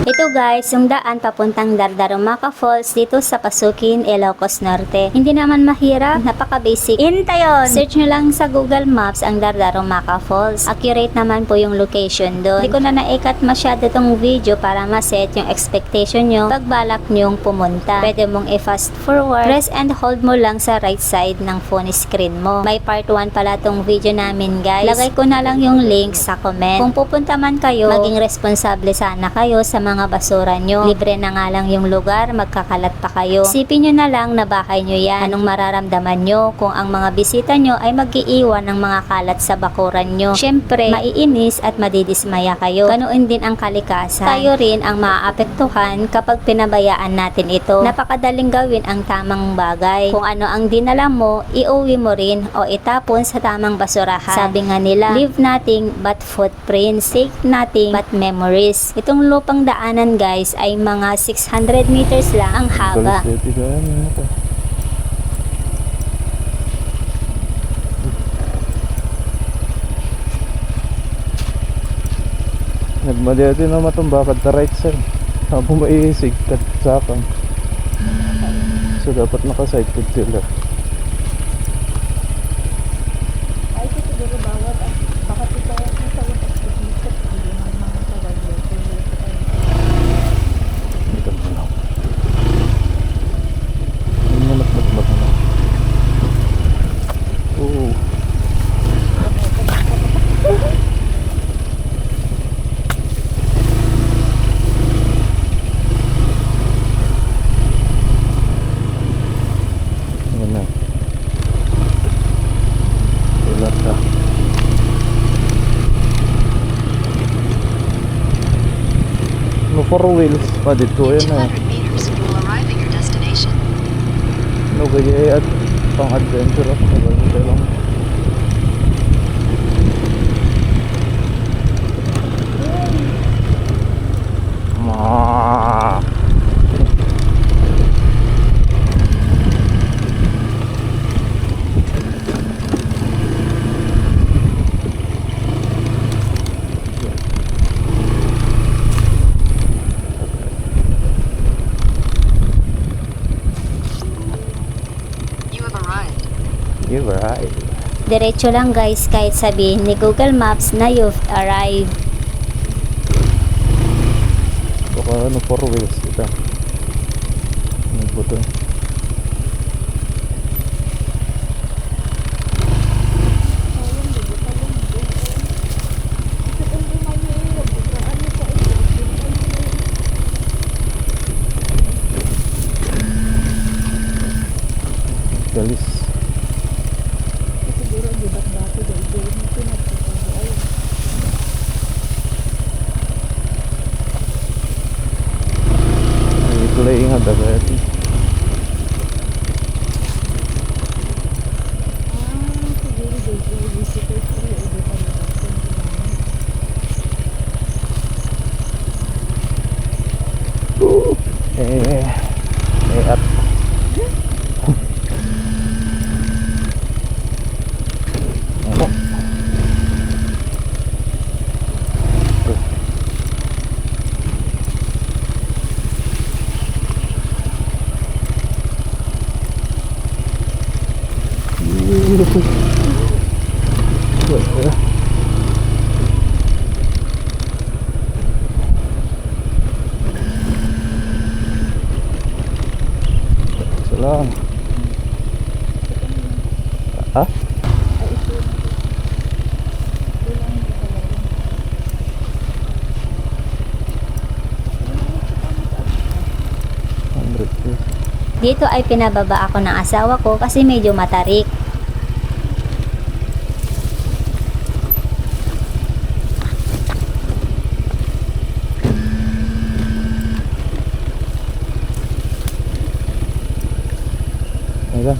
Ito guys, yung daan papuntang Dardarumaca Falls dito sa Pasukin, Ilocos Norte. Hindi naman mahirap, napaka-basic. Intayon! Search nyo lang sa Google Maps ang Dardarumaca Falls. Accurate naman po yung location doon. Hindi ko na naikat masyado tong video para ma-set yung expectation nyo pag balak nyong pumunta. Pwede mong i-fast forward, press and hold mo lang sa right side ng phone screen mo. May part 1 pala tong video namin guys. Lagay ko na lang yung link sa comment. Kung pupunta man kayo, maging responsable sana kayo sa mga basura nyo. Libre na nga lang yung lugar, magkakalat pa kayo. Isipin nyo na lang na bahay nyo yan. Anong mararamdaman nyo kung ang mga bisita nyo ay mag-iiwan ng mga kalat sa bakuran nyo? Syempre, maiinis at madidismaya kayo. Ganoon din ang kalikasan. Tayo rin ang maaapektuhan kapag pinabayaan natin ito. Napakadaling gawin ang tamang bagay. Kung ano ang dinala mo, iuwi mo rin o itapon sa tamang basurahan. Sabi nga nila, leave nothing but footprints, take nothing but memories. Itong lupang daanan guys ay mga 600 meters lang ang haba. Nagmadiyado na matumbakad ta right side. Habang maiisig kat sakang. So dapat naka-side foot sila. Ay, ito siguro bawat at baka ito sa watak pagkikit. Hindi naman mga tawag Dito na lang. Hindi mo nagmagmag na. Oo. Ayan na. Wala ka. No, 4 wheels pa dito. Ayan na. 200 meters, you will arrive at your destination. No, gaya at pang adventure ako. Ito lang. Ah. You have arrived. You're right. Diretso lang guys kahit sabihin ni Google Maps na you've arrived. Baka ano, 4 wheels ito. Nagbuto. Galis. siguro di ba't dati dahil doon yung pinagpapagawa. Ay, Ito lang ingat agad. siguro dito yung visitor ko rin. Ito pa na At ano? Salam. Ha? ay ito. Ito lang yung talaga. Dito ay pinababa ako ng asawa ko kasi medyo matarik. Ayan.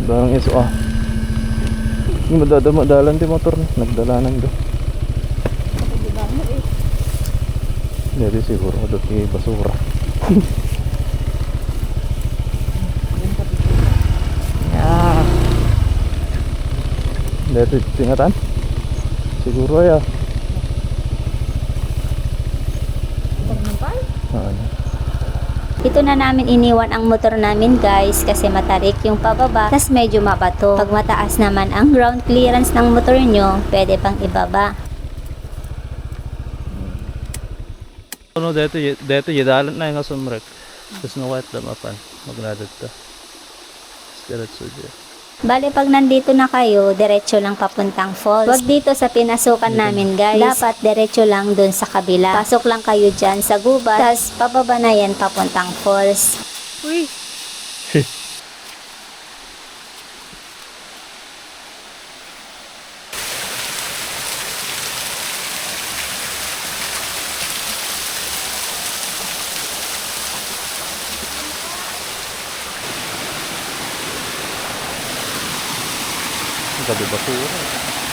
Barang iso ah. Hindi madadalan di motor na. Nagdalanan do. Ako di ba mo eh. Hindi siguro doon kay basura. Dito tingatan. Siguro ya. Ternampal? Ano. Dito na namin iniwan ang motor namin guys kasi matarik yung pababa tas medyo mabato. Pag mataas naman ang ground clearance ng motor nyo, pwede pang ibaba. Ano dito yedalan na yung asumrek. Tapos nuwait lamapan. Magnadat ta. Diretso dyan. Bale pag nandito na kayo, diretso lang papuntang falls. Wag dito sa pinasukan namin guys. Dapat diretso lang dun sa kabila. Pasok lang kayo dyan sa gubat, tas pababa na yan papuntang falls. Uy! Gabi basura.